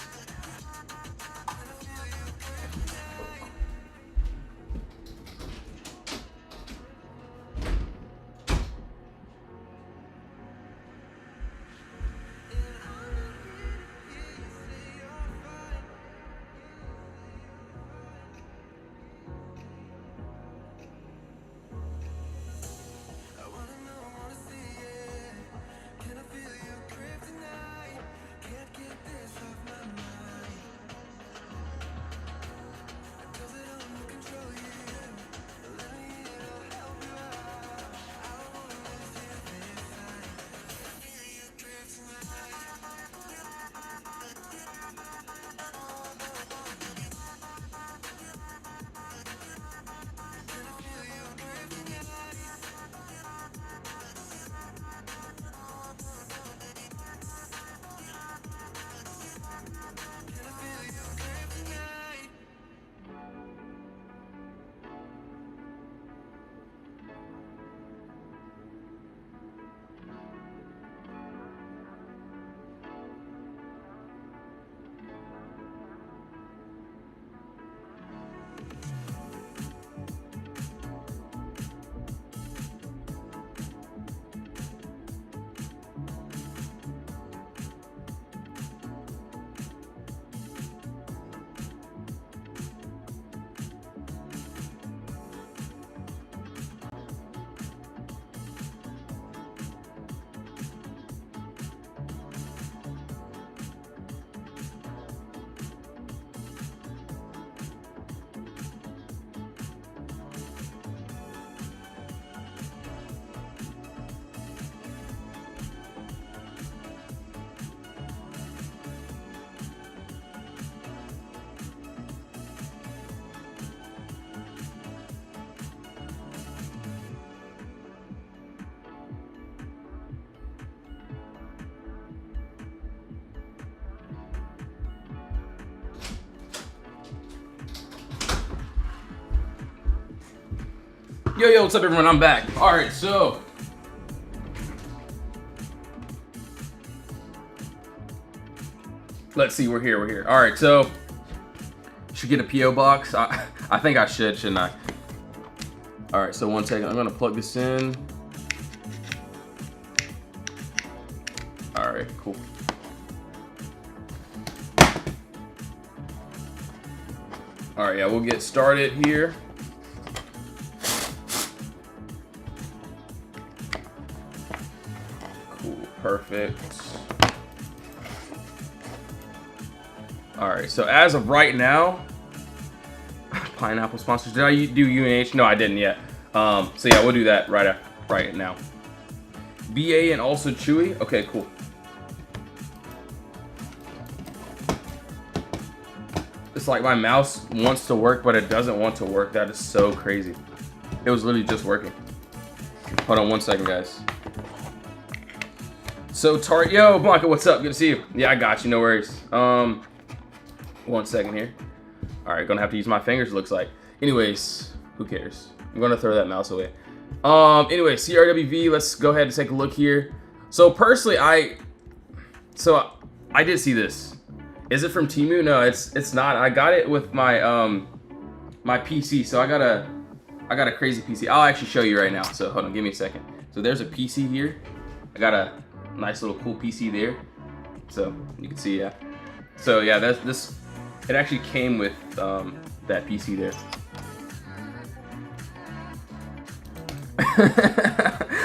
Yo, what's up everyone? I'm back. All right, so let's see, we're here. All right, so should get a PO box. I think I should, shouldn't I? All right, so 1 second. I'm gonna plug this in. All right, cool. All right, yeah, we'll get started here. Cool, perfect. All right, so as of right now, pineapple sponsors. Did I do UNH? No, I didn't yet. So yeah, we'll do that right now. BA and also Chewy. Okay, cool. It's like my mouse wants to work, but it doesn't want to work. That is so crazy. It was literally just working. Hold on 1 second, guys. So yo, Blanca, what's up? Good to see you. Yeah, I got you. No worries. 1 second here. All right, gonna have to use my fingers. It looks like. Anyways, who cares? I'm gonna throw that mouse away. Anyway, CRWV. Let's go ahead and take a look here. So personally, I did see this. Is it from Temu? No, it's not. I got it with my my PC. So I got a crazy PC. I'll actually show you right now. So hold on, give me a second. So there's a PC here. I got a nice little cool PC there. So you can see, yeah. So yeah, this. It actually came with that PC there.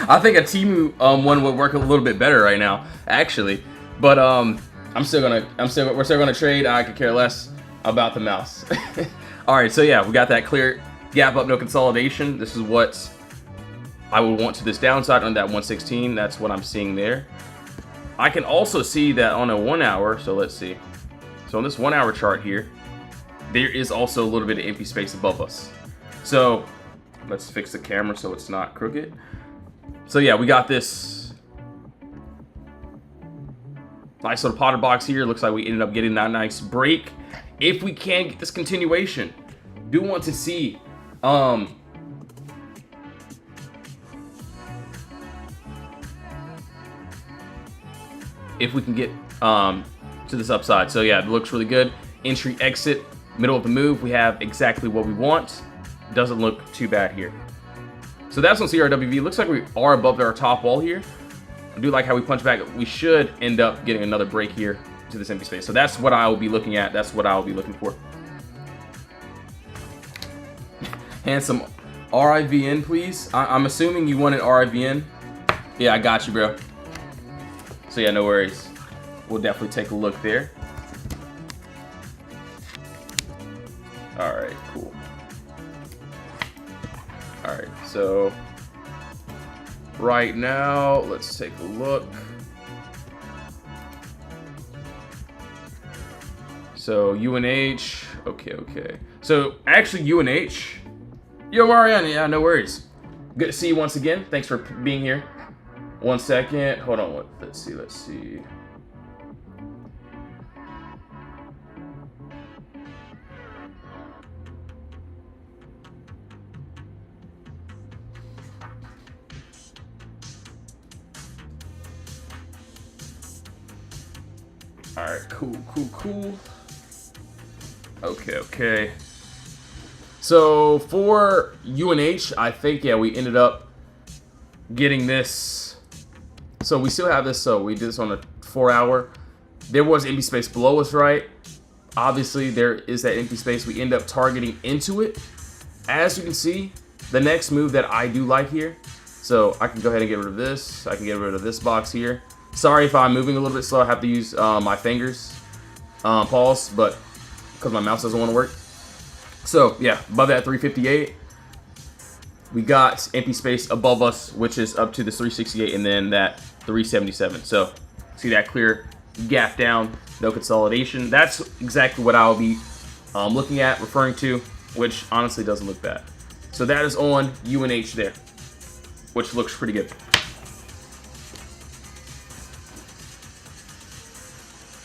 I think a Temu one would work a little bit better right now, actually. But we're still gonna trade. I could care less about the mouse. All right, so yeah, we got that clear gap up, no consolidation. This is what I would want to this downside on that 116. That's what I'm seeing there. I can also see that on a 1 hour. So let's see. So on this 1 hour chart here, there is also a little bit of empty space above us. So let's fix the camera so it's not crooked. So yeah, we got this nice little Potter box here. Looks like we ended up getting that nice break. If we can get this continuation, do want to see if we can get to this upside. So yeah, it looks really good. Entry, exit, middle of the move, we have exactly what we want. Doesn't look too bad here. So that's on CRWV. Looks like we are above our top wall here. I do like how we punch back. We should end up getting another break here to this empty space. So that's what I will be looking at. That's what I will be looking for. Handsome RIVN, please. I'm assuming you wanted RIVN. Yeah, I got you, bro. So yeah, no worries. We'll definitely take a look there. All right, cool. All right, so right now, let's take a look. So UNH, okay. So actually UNH, yo Mariana, yeah, no worries. Good to see you once again. Thanks for being here. 1 second, hold on, let's see. All right, cool. Okay. So for UNH, I think, yeah, we ended up getting this. So we still have this. So we did this on a 4 hour. There was empty space below us, right? Obviously, there is that empty space. We end up targeting into it. As you can see, the next move that I do like here. So I can go ahead and get rid of this. I can get rid of this box here. Sorry if I'm moving a little bit slow. I have to use my fingers, pause, but because my mouse doesn't want to work. So yeah, above that 358, we got empty space above us, which is up to the 368 and then that 377. So see that clear gap down, no consolidation. That's exactly what I'll be looking at, referring to, which honestly doesn't look bad. So that is on UNH there, which looks pretty good.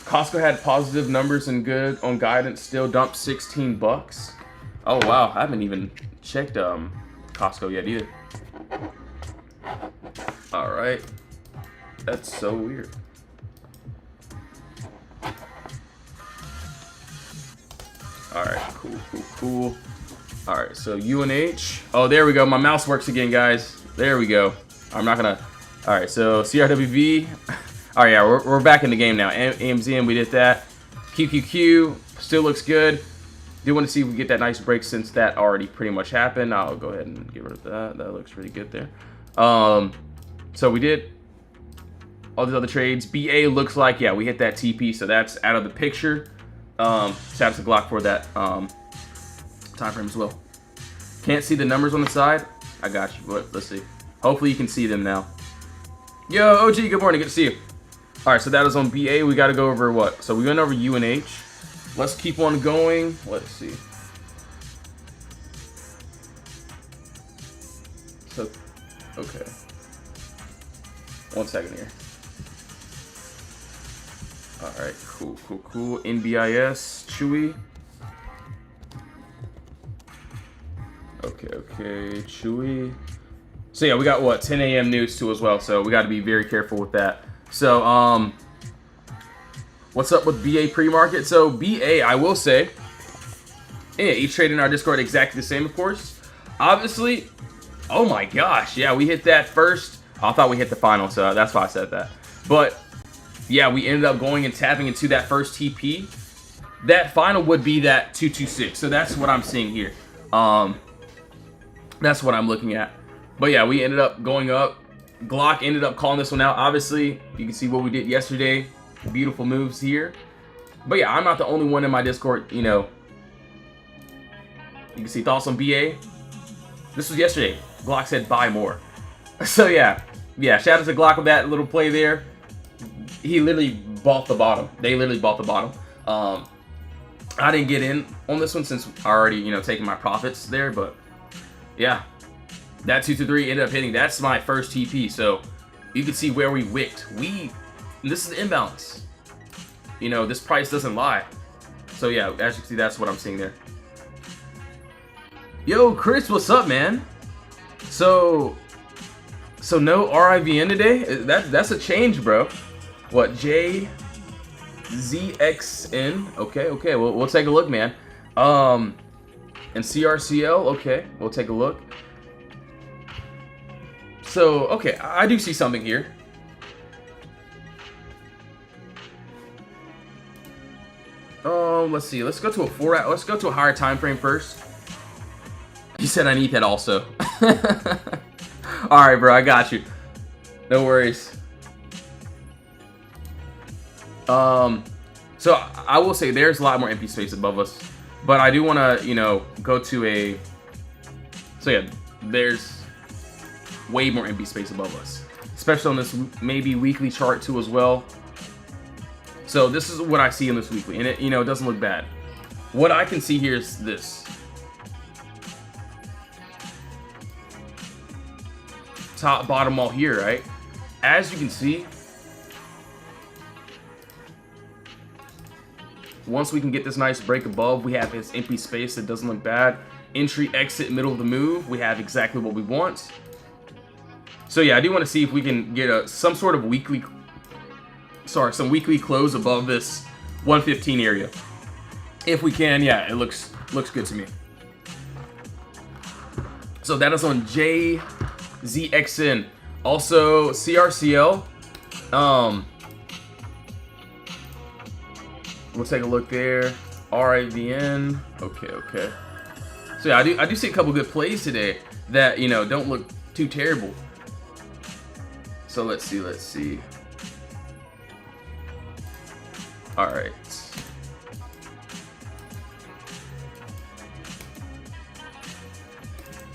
Costco had positive numbers and good on guidance, still dumped 16 bucks. Oh wow, I haven't even checked Costco yet either. All right. That's so weird. All right, cool. All right, so UNH. Oh, there we go. My mouse works again, guys. There we go. I'm not gonna. All right, so CRWV. All right, yeah, we're back in the game now. AMZM, we did that. QQQ still looks good. Do want to see if we get that nice break since that already pretty much happened. I'll go ahead and get rid of that. That looks really good there. So we did all these other trades. BA looks like, yeah, we hit that TP, so that's out of the picture. Shout out to Glock for that time frame as well. Can't see the numbers on the side. I got you, but let's see. Hopefully you can see them now. Yo, OG, good morning. Good to see you. All right, so that is on BA. We got to go over what? So we went over UNH. Let's keep on going. Let's see. So, okay. 1 second here. All right, cool. NBIS, Chewy. Okay, Chewy. So yeah, we got what, 10 a.m. news too as well. So we got to be very careful with that. So what's up with BA pre-market? So BA, I will say, yeah, each trade in our Discord exactly the same, of course. Obviously, oh my gosh, yeah, we hit that first. I thought we hit the final, so that's why I said that. But yeah, we ended up going and tapping into that first TP. That final would be that 226. So that's what I'm seeing here. That's what I'm looking at. But yeah, we ended up going up. Glock ended up calling this one out. Obviously, you can see what we did yesterday. Beautiful moves here. But yeah, I'm not the only one in my Discord, you know. You can see thoughts on BA. This was yesterday. Glock said buy more. So yeah, shout out to Glock with that little play there. He literally bought the bottom. They literally bought the bottom. I didn't get in on this one since I already, you know, taking my profits there. But yeah, that 223 ended up hitting. That's my first TP. So you can see where we wicked. This is the imbalance. You know, this price doesn't lie. So yeah, as you can see, that's what I'm seeing there. Yo, Chris, what's up, man? So no RIVN today? That's a change, bro. What, JZXN? Okay, we'll take a look, man. And CRCL, okay, we'll take a look. So, okay, I do see something here. Let's see. Let's go to let's go to a higher time frame first. He said I need that also. All right, bro, I got you. No worries. So I will say there's a lot more empty space above us, but I do want to, you know, go to a. So yeah, there's way more empty space above us, especially on this maybe weekly chart too as well. So this is what I see in this weekly, and it, you know, it doesn't look bad. What I can see here is this. Top, bottom all here, right? As you can see, once we can get this nice break above, we have this empty space that doesn't look bad. Entry, exit, middle of the move, we have exactly what we want. So yeah, I do want to see if we can get some sort of weekly, some weekly close above this 115 area. If we can, yeah, it looks good to me. So that is on JZXN. Also CRCL. We'll take a look there. RIVN. Okay. So yeah, I do see a couple good plays today that, you know, don't look too terrible. So let's see. All right.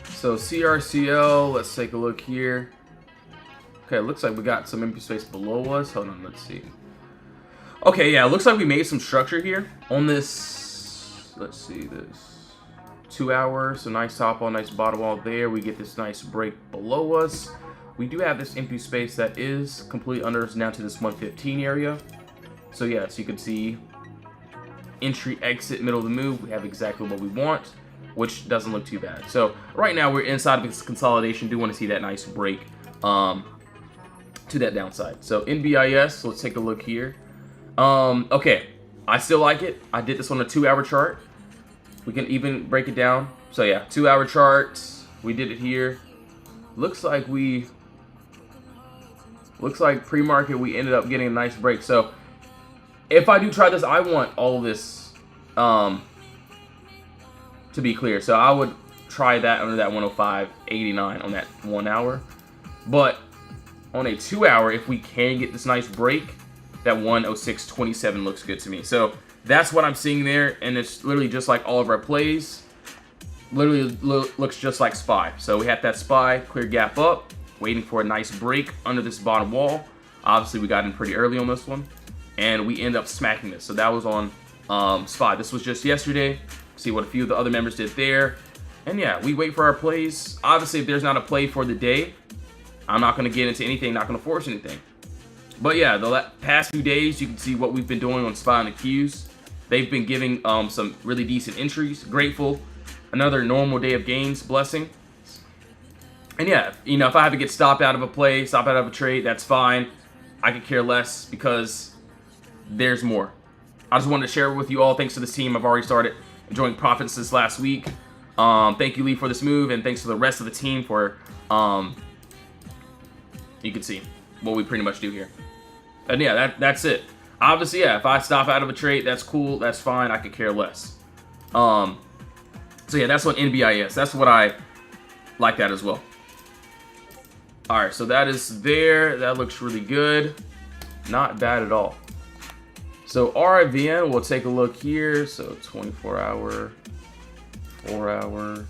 So CRCL, let's take a look here. Okay, it looks like we got some empty space below us. Hold on, let's see. Okay, yeah, it looks like we made some structure here on this. Let's see, this 2 hours. So nice top wall, nice bottom wall there. We get this nice break below us. We do have this empty space that is completely under us down to this 115 area. So yeah, so you can see entry, exit, middle of the move. We have exactly what we want. which doesn't look too bad. So right now we're inside of this consolidation. Do want to see that nice break to that downside. So NBIS, let's take a look here. Okay, I still like it. I did this on a 2-hour chart. We can even break it down. So yeah, 2-hour chart. We did it here. Looks like pre-market we ended up getting a nice break. So if I do try this, I want all of this to be clear. So I would try that under that 105.89 on that 1 hour. But on a 2-hour, if we can get this nice break, that 106.27 looks good to me. So that's what I'm seeing there, and it's literally just like all of our plays. Literally looks just like SPY. So we have that SPY, clear gap up, waiting for a nice break under this bottom wall. Obviously, we got in pretty early on this one, and we end up smacking this. So that was on SPY. This was just yesterday. See what a few of the other members did there. And yeah, we wait for our plays. Obviously, if there's not a play for the day, I'm not going to get into anything, not going to force anything. But yeah, the past few days, you can see what we've been doing on SPY and the Qs. They've been giving some really decent entries. Grateful. Another normal day of gains. Blessing. And yeah, you know, if I have to get stopped out of a play, stopped out of a trade, that's fine. I could care less because there's more. I just wanted to share with you all. Thanks to this team. I've already started enjoying profits this last week. Thank you, Lee, for this move, and thanks to the rest of the team for, you can see what we pretty much do here. And yeah, that's it. Obviously, yeah, if I stop out of a trade, that's cool, that's fine, I could care less. So yeah, that's what NBIS. That's what I like that as well. All right, so that is there. That looks really good. Not bad at all. So RIVN, we'll take a look here. So 24-hour, 4-hour.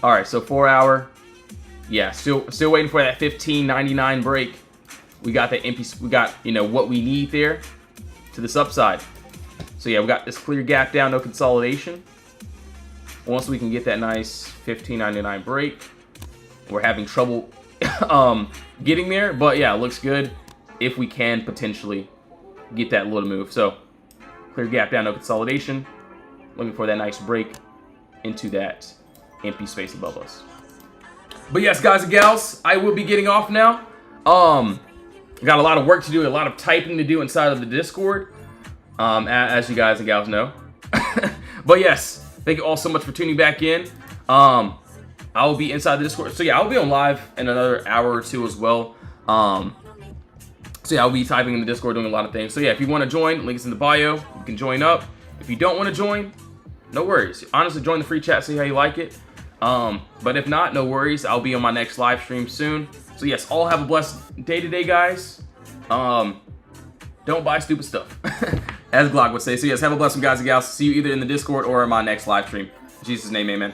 All right, so 4-hour. Yeah, still waiting for that 15.99 break. We got the empty. We got, you know, what we need there to this upside. So yeah, we got this clear gap down, no consolidation. Once we can get that nice 15.99 break, we're having trouble getting there, but yeah, it looks good if we can potentially get that little move. So clear gap down, no consolidation. Looking for that nice break into that empty space above us. But yes, guys and gals, I will be getting off now. Got a lot of work to do, a lot of typing to do inside of the Discord, as you guys and gals know. But yes, thank you all so much for tuning back in. I will be inside the Discord. So yeah, I'll be on live in another hour or two as well. So yeah, I'll be typing in the Discord, doing a lot of things. So yeah, if you want to join, link is in the bio. You can join up. If you don't want to join, no worries. Honestly, join the free chat, see how you like it. But if not, no worries. I'll be on my next live stream soon. So yes, all have a blessed day today, guys. Don't buy stupid stuff, as Glock would say. So yes, have a blessed one, guys and gals. See you either in the Discord or in my next live stream. In Jesus' name, amen.